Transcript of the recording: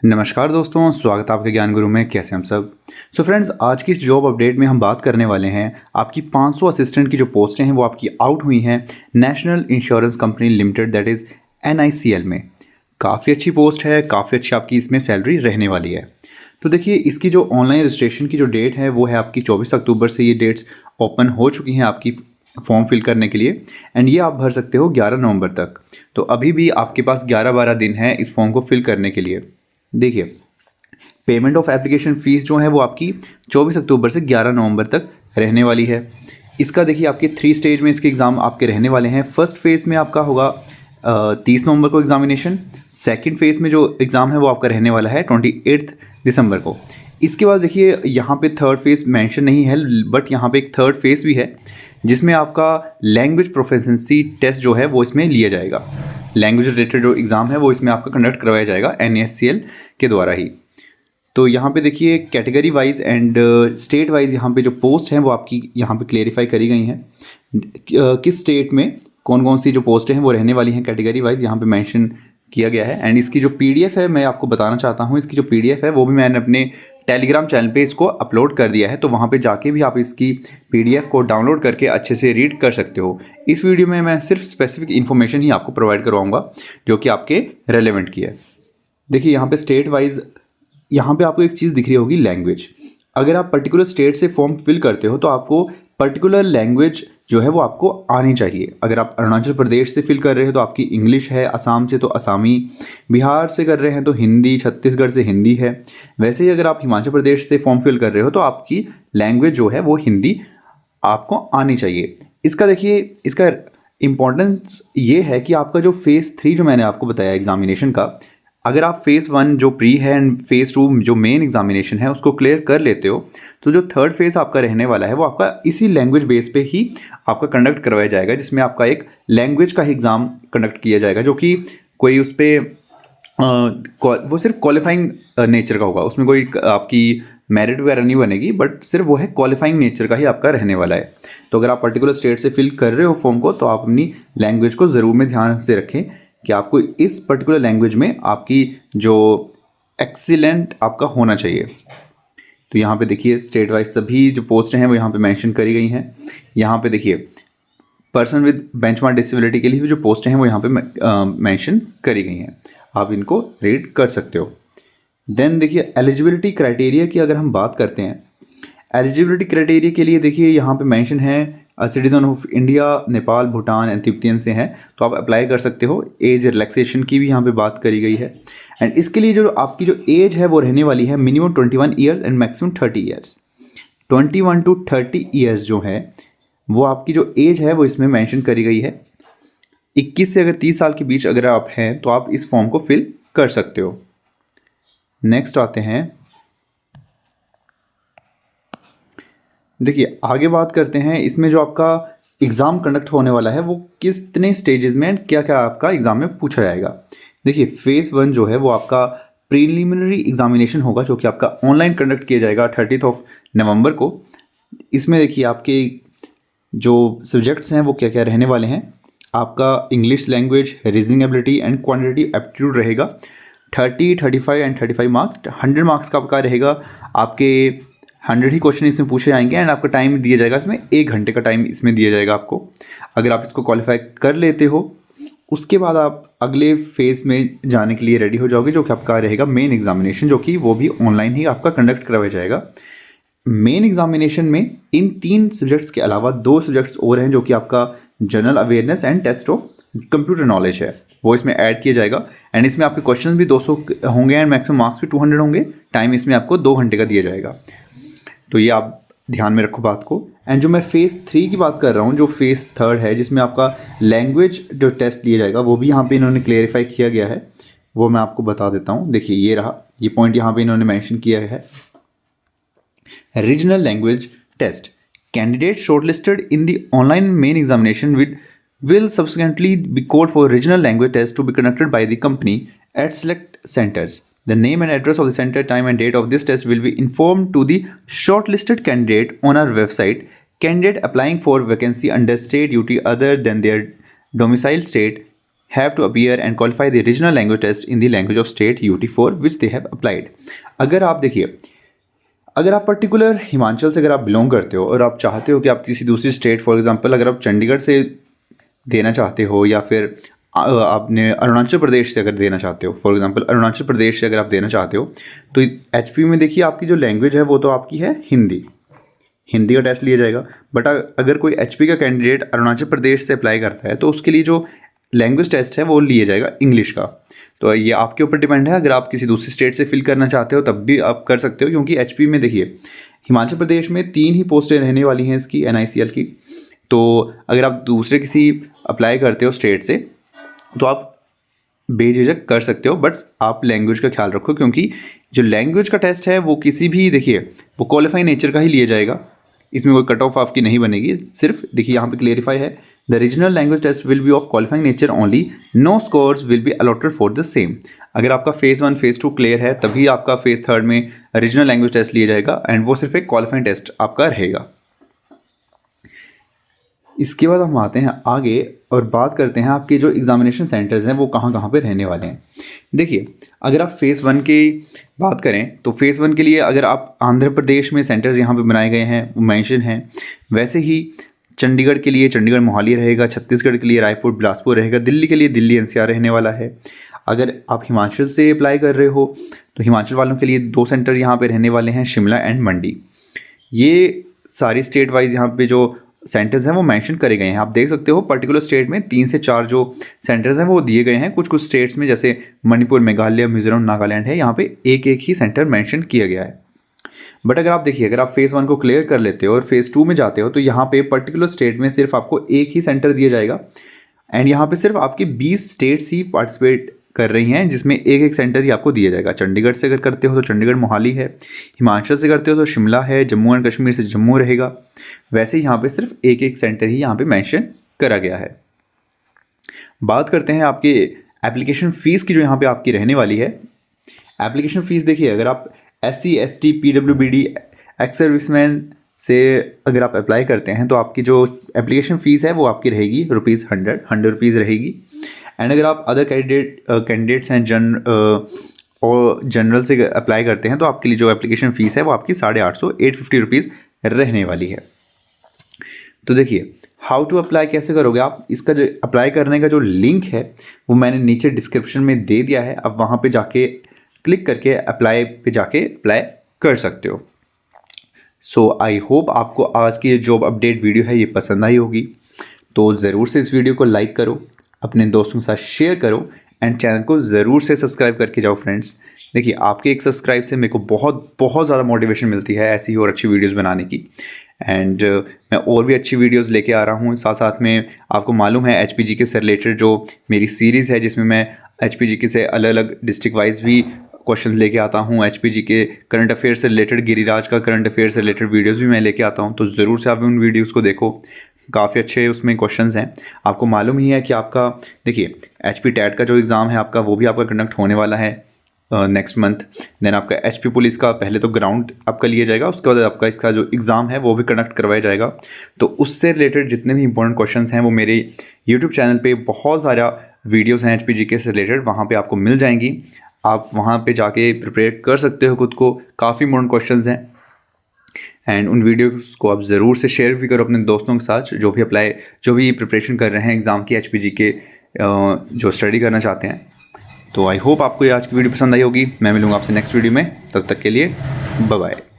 नमस्कार दोस्तों, स्वागत है आपके ज्ञान गुरु में। कैसे हम सब। फ्रेंड्स, आज की इस जॉब अपडेट में हम बात करने वाले हैं आपकी 500 असिस्टेंट की जो पोस्टें हैं वो आपकी आउट हुई हैं national insurance company limited, that is NICL में। काफ़ी अच्छी पोस्ट है, काफ़ी अच्छी आपकी इसमें सैलरी रहने वाली है। तो देखिए, इसकी जो ऑनलाइन रजिस्ट्रेशन की जो डेट है वो है आपकी 24 अक्टूबर से ये डेट्स ओपन हो चुकी हैं आपकी फॉर्म फिल करने के लिए। एंड ये आप भर सकते हो 11 नवंबर तक। तो अभी भी आपके पास 11-12 दिन है इस फॉर्म को फिल करने के लिए। देखिए, पेमेंट ऑफ एप्लीकेशन फ़ीस जो है वो आपकी 24 अक्टूबर से 11 नवंबर तक रहने वाली है। इसका देखिए, आपके 3 स्टेज में इसके एग्ज़ाम आपके रहने वाले हैं। फर्स्ट फेज़ में आपका होगा 30 नवंबर को एग्ज़ामिनेशन। सेकंड फेज़ में जो एग्ज़ाम है वो आपका रहने वाला है 28 दिसंबर को। इसके बाद देखिए, यहाँ पे थर्ड फेज़ मेंशन नहीं है, बट यहाँ पे एक थर्ड फेज़ भी है जिसमें आपका लैंग्वेज प्रोफिशिएंसी टेस्ट जो है वो इसमें लिया जाएगा। लैंग्वेज रिलेटेड जो एग्ज़ाम है वो इसमें आपका कंडक्ट करवाया जाएगा NACL के द्वारा ही। तो यहाँ पे देखिए, category wise and state wise यहाँ पे जो पोस्ट हैं वो आपकी यहाँ पे क्लेरिफाई करी गई हैं। किस स्टेट में कौन कौन सी जो पोस्टें हैं वो रहने वाली हैं कैटेगरी वाइज यहाँ पे मेंशन किया गया है। एंड इसकी जो PDF है मैं आपको बताना चाहता हूँ, इसकी जो PDF है वो भी मैंने अपने टेलीग्राम चैनल पे इसको अपलोड कर दिया है। तो वहाँ पे जाके भी आप इसकी PDF को डाउनलोड करके अच्छे से रीड कर सकते हो। इस वीडियो में मैं सिर्फ स्पेसिफिक इन्फॉर्मेशन ही आपको प्रोवाइड करवाऊँगा जो कि आपके रेलेवेंट की है। देखिए, यहाँ पे स्टेट वाइज यहाँ पे आपको एक चीज़ दिख रही होगी, लैंग्वेज। अगर आप पर्टिकुलर स्टेट से फॉर्म फिल करते हो तो आपको पर्टिकुलर लैंग्वेज जो है वो आपको आनी चाहिए। अगर आप अरुणाचल प्रदेश से फिल कर रहे हो तो आपकी इंग्लिश है, असम से तो असमी, बिहार से कर रहे हैं तो हिंदी, छत्तीसगढ़ से हिंदी है। वैसे ही अगर आप हिमाचल प्रदेश से फॉर्म फिल कर रहे हो तो आपकी लैंग्वेज जो है वो हिंदी आपको आनी चाहिए। इसका देखिए, इसका इम्पोर्टेंस ये है कि आपका जो फेज़ 3 जो मैंने आपको बताया एग्जामिनेशन का, अगर आप फेज़ 1 जो प्री है एंड फेज़ 2 जो मेन एग्जामिनेशन है उसको क्लियर कर लेते हो तो जो थर्ड फेज़ आपका रहने वाला है वो आपका इसी लैंग्वेज बेस पे ही आपका कंडक्ट करवाया जाएगा, जिसमें आपका एक लैंग्वेज का ही एग्ज़ाम कंडक्ट किया जाएगा जो कि कोई उस पर वो सिर्फ क्वालिफाइंग नेचर का होगा। उसमें कोई आपकी मेरिट वगैरह नहीं बनेगी, बट सिर्फ वो है क्वालिफाइंग नेचर का ही आपका रहने वाला है। तो अगर आप पर्टिकुलर स्टेट से फिल कर रहे हो फॉर्म को तो आप अपनी लैंग्वेज को ज़रूर में ध्यान से रखें कि आपको इस पर्टिकुलर लैंग्वेज में आपकी जो एक्सीलेंट आपका होना चाहिए। तो यहाँ पे देखिए, स्टेट वाइज सभी जो पोस्ट हैं वो यहाँ पे मेंशन करी गई हैं। यहाँ पे देखिए, पर्सन विद बेंचमार्क डिसेबिलिटी के लिए भी जो पोस्ट हैं वो यहाँ पे मेंशन करी गई हैं। आप इनको रीड कर सकते हो। देन देखिए, एलिजिबिलिटी क्राइटेरिया की अगर हम बात करते हैं, एलिजिबिलिटी क्राइटेरिया के लिए देखिए यहाँ पे मेंशन है citizen of India, Nepal, Bhutan and Tibetan से हैं तो आप अप्लाई कर सकते हो। एज रिलैक्सेशन की भी यहाँ पे बात करी गई है। एंड इसके लिए जो आपकी जो एज है वो रहने वाली है minimum 21 years and maximum 30 years. 21 to 30 years जो है वो आपकी जो एज है वो इसमें मेंशन करी गई है। 21 से अगर 30 साल के बीच अगर आप हैं तो आप इस फॉर्म को फिल कर सकते हो। नेक्स्ट आते हैं, देखिए आगे बात करते हैं इसमें जो आपका एग्ज़ाम कंडक्ट होने वाला है वो कितने स्टेजेस में एंड क्या क्या आपका एग्ज़ाम में पूछा जाएगा। देखिए, फेज़ 1 जो है वो आपका प्रीलिमिनरी एग्जामिनेशन होगा जो कि आपका ऑनलाइन कंडक्ट किया जाएगा 30 नवंबर को। इसमें देखिए, आपके जो सब्जेक्ट्स हैं वो क्या क्या रहने वाले हैं। आपका English language, reasoning ability and quantitative aptitude रहेगा। 30, 35 एंड 35 मार्क्स, 100 मार्क्स का आपका रहेगा। आपके 100 ही क्वेश्चन इसमें पूछे जाएंगे एंड आपका टाइम दिया जाएगा इसमें 1 घंटे का टाइम इसमें दिया जाएगा आपको। अगर आप इसको क्वालिफाई कर लेते हो उसके बाद आप अगले फेज़ में जाने के लिए रेडी हो जाओगे जो कि आपका रहेगा मेन एग्जामिनेशन, जो कि वो भी ऑनलाइन ही आपका कंडक्ट करवाया जाएगा। मेन एग्जामिनेशन में इन 3 सब्जेक्ट्स के अलावा 2 सब्जेक्ट्स और हैं जो कि आपका general awareness and test of computer knowledge है, वो इसमें ऐड किया जाएगा। एंड इसमें आपके क्वेश्चन भी 200 होंगे एंड मैक्सिमम मार्क्स भी 200 होंगे। टाइम इसमें आपको 2 घंटे का दिया जाएगा। तो ये आप ध्यान में रखो बात को। एंड जो मैं फेज़ 3 की बात कर रहा हूँ, जो फेज़ 3 है जिसमें आपका लैंग्वेज जो टेस्ट लिया जाएगा वो भी यहाँ पे इन्होंने क्लेरिफाई किया गया है, वो मैं आपको बता देता हूँ। देखिए, ये रहा, ये पॉइंट यहाँ पे इन्होंने मेंशन किया है। Regional language test, candidate shortlisted in the online main examination will subsequently be called for regional language test to be conducted by the company at select centers. The name and address of the center, time and date of this test will be informed to the shortlisted candidate on our website. Candidate applying for vacancy under state duty other than their domicile state have to appear and qualify the regional language test in the language of state UT4 which they have applied. अगर आप देखिए, अगर आप particular Himachal से अगर आप belong करते हो और आप चाहते हो कि आप किसी दूसरी स्टेट, फॉर एग्जांपल अगर आप चंडीगढ़ से देना चाहते हो या फिर आपने अरुणाचल प्रदेश से अगर देना चाहते हो, फॉर एग्जांपल अरुणाचल प्रदेश से अगर आप देना चाहते हो, तो HP में देखिए आपकी जो लैंग्वेज है वो तो आपकी है हिंदी का टेस्ट लिया जाएगा। बट अगर कोई HP का कैंडिडेट अरुणाचल प्रदेश से अप्लाई करता है तो उसके लिए जो लैंग्वेज टेस्ट है वो लिया जाएगा इंग्लिश का। तो ये आपके ऊपर डिपेंड है, अगर आप किसी दूसरी स्टेट से फिल करना चाहते हो तब भी आप कर सकते हो, क्योंकि HP में देखिए हिमाचल प्रदेश में 3 ही पोस्टें रहने वाली हैं इसकी NICL की। तो अगर आप दूसरे किसी अप्लाई करते हो स्टेट से तो आप बेझिझक कर सकते हो, बट आप लैंग्वेज का ख्याल रखो, क्योंकि जो लैंग्वेज का टेस्ट है वो किसी भी देखिए वो क्वालिफाई नेचर का ही लिया जाएगा, इसमें कोई कट ऑफ आपकी नहीं बनेगी। सिर्फ देखिए यहाँ पे क्लियरिफाई है, the regional language test will be of qualifying nature only, no scores will be allotted for the same. अगर आपका फेज़ 1 फेज़ 2 क्लियर है तभी आपका फेज़ 3 में रीजनल लैंग्वेज टेस्ट लिया जाएगा, एंड वो सिर्फ एक क्वालिफाइंग टेस्ट आपका रहेगा। इसके बाद हम आते हैं आगे और बात करते हैं आपके जो एग्जामिनेशन सेंटर्स हैं वो कहाँ कहाँ पे रहने वाले हैं। देखिए, अगर आप फेज़ 1 की बात करें तो फेज़ 1 के लिए अगर आप आंध्र प्रदेश में सेंटर्स यहाँ पे बनाए गए हैं वो मेंशन हैं। वैसे ही चंडीगढ़ के लिए चंडीगढ़ मोहाली रहेगा, छत्तीसगढ़ के लिए रायपुर बिलासपुर रहेगा, दिल्ली के लिए दिल्ली NCR रहने वाला है। अगर आप हिमाचल से अप्लाई कर रहे हो तो हिमाचल वालों के लिए 2 सेंटर यहाँ पे रहने वाले हैं, शिमला एंड मंडी। ये सारी स्टेट वाइज यहाँ पे जो सेंटर्स हैं वो मेंशन करे गए हैं। आप देख सकते हो पर्टिकुलर स्टेट में 3 से 4 जो सेंटर्स हैं वो दिए गए हैं। कुछ कुछ स्टेट्स में जैसे मणिपुर, मेघालय, मिजोरम, नागालैंड है, यहाँ पे एक एक ही सेंटर मेंशन किया गया है। बट अगर आप देखिए, अगर आप फेज़ 1 को क्लियर कर लेते हो और फेज़ 2 में जाते हो तो यहाँ पे पर्टिकुलर स्टेट में सिर्फ आपको एक ही सेंटर दिया जाएगा, एंड यहाँ पे सिर्फ आपकी 20 स्टेट्स ही पार्टिसिपेट कर रही हैं, जिसमें एक एक सेंटर ही आपको दिया जाएगा। चंडीगढ़ से अगर करते हो तो चंडीगढ़ मोहाली है, हिमाचल से करते हो तो शिमला है, जम्मू एंड कश्मीर से जम्मू रहेगा। वैसे ही यहाँ पे सिर्फ एक एक सेंटर ही यहाँ पे मेंशन करा गया है। बात करते हैं आपके एप्लीकेशन फ़ीस की जो यहाँ पे आपकी रहने वाली है। एप्लीकेशन फ़ीस देखिए, अगर आप SC ST PWBD ex serviceman से अगर आप अप्लाई करते हैं तो आपकी जो एप्लीकेशन फ़ीस है वो आपकी रहेगी ₹100 रहेगी। एंड अगर आप अदर कैंडिडेट्स हैं और जनरल से अप्लाई करते हैं तो आपके लिए जो एप्लीकेशन फ़ीस है वो आपकी ₹850 रहने वाली है। तो देखिए, हाउ टू अप्लाई कैसे करोगे आप, इसका जो अप्लाई करने का जो लिंक है वो मैंने नीचे डिस्क्रिप्शन में दे दिया है। अब वहाँ पे जाके क्लिक करके अप्लाई पे जाके अप्लाई कर सकते हो। सो आई होप आपको आज की जॉब अपडेट वीडियो है ये पसंद आई होगी। तो ज़रूर से इस वीडियो को लाइक करो, अपने दोस्तों के साथ शेयर करो, एंड चैनल को ज़रूर से सब्सक्राइब करके जाओ फ्रेंड्स। देखिए, आपके एक सब्सक्राइब से मेरे को बहुत ज़्यादा मोटिवेशन मिलती है ऐसी और अच्छी वीडियोस बनाने की। एंड मैं और भी अच्छी वीडियोस लेके आ रहा हूँ। साथ साथ में आपको मालूम है HPGK से रिलेटेड जो मेरी सीरीज़ है, जिसमें मैं HPGK से अलग अलग डिस्ट्रिक्ट वाइज भी क्वेश्चंस लेके आता हूँ। HPGK करंट अफेयर से रिलेटेड, गिरिराज का करंट अफेयर से रिलेटेड वीडियोज़ भी मैं लेके आता हूँ। तो ज़रूर से आप उन वीडियोज़ को देखो, काफ़ी अच्छे उसमें क्वेश्चंस हैं। आपको मालूम ही है कि आपका देखिए HP TET का जो एग्ज़ाम है आपका, वो भी आपका कंडक्ट होने वाला है नेक्स्ट मंथ। देन आपका HP पुलिस का पहले तो ग्राउंड आपका लिया जाएगा, उसके बाद आपका इसका जो एग्ज़ाम है वो भी कंडक्ट करवाया जाएगा। तो उससे रिलेटेड जितने भी इंपॉर्टेंट क्वेश्चंस हैं वो मेरे यूट्यूब चैनल पे बहुत सारा वीडियोज़ हैं HPGK से रिलेटेड, वहाँ पर आपको मिल जाएंगी। आप वहाँ पर जाके प्रिपेयर कर सकते हो खुद को, काफ़ी इंपॉर्टेंट क्वेश्चंस हैं। एंड उन वीडियोस को आप ज़रूर से शेयर भी करो अपने दोस्तों के साथ जो भी प्रिपरेशन कर रहे हैं एग्ज़ाम की, HPGK जो स्टडी करना चाहते हैं। तो आई होप आपको ये आज की वीडियो पसंद आई होगी। मैं मिलूँगा आपसे नेक्स्ट वीडियो में, तब तक के लिए बाय बाय।